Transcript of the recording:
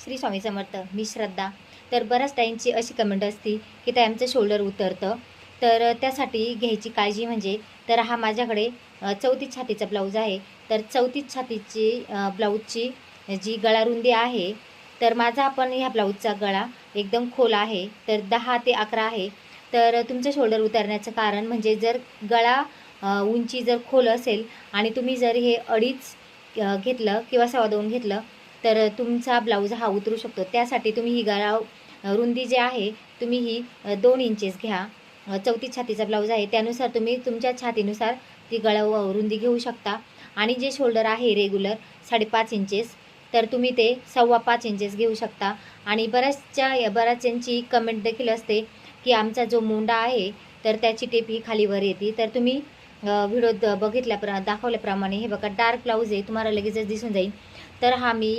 श्री स्वामी समर्थ. मी श्रद्धा. तर बऱ्याच टाईमची अशी कमेंट असती की ते आमचं शोल्डर उतरतं, तर त्यासाठी घ्यायची काळजी म्हणजे तर हा माझ्याकडे 34 छातीचा ब्लाऊज आहे. तर 34 छातीची ब्लाऊजची जी गळा रुंदी आहे, तर माझा पण ह्या ब्लाऊजचा गळा एकदम खोल आहे, तर 10 ते 11 आहे. तर तुमचं शोल्डर उतरण्याचं कारण म्हणजे जर गळा उंची जर खोल असेल आणि तुम्ही जर हे 2.5 घेतलं किंवा 2.25 घेतलं तर तुमचा ब्लाऊज हा उतरू शकतो. त्यासाठी तुम्ही ही गळा रुंदी जी आहे तुम्ही ही 2 इंचेस घ्या. 34 छातीचा ब्लाऊज आहे त्यानुसार तुम्ही तुमच्या छातीनुसार ती गळा रुंदी घेऊ शकता. आणि जे शोल्डर आहे रेग्युलर 5.5 इंचेस, तर तुम्ही ते 5.25 इंचेस घेऊ शकता. आणि बऱ्याचच्यांची कमेंट देखील असते की आमचा जो मुंडा आहे तर त्याची टेप ही खालीवर येते. तर तुम्ही व्हिडिओत दाखवल्याप्रमाणे हे बघा डार्क ब्लाऊज आहे, तुम्हाला लगेचच दिसून जाईल. तर हा मी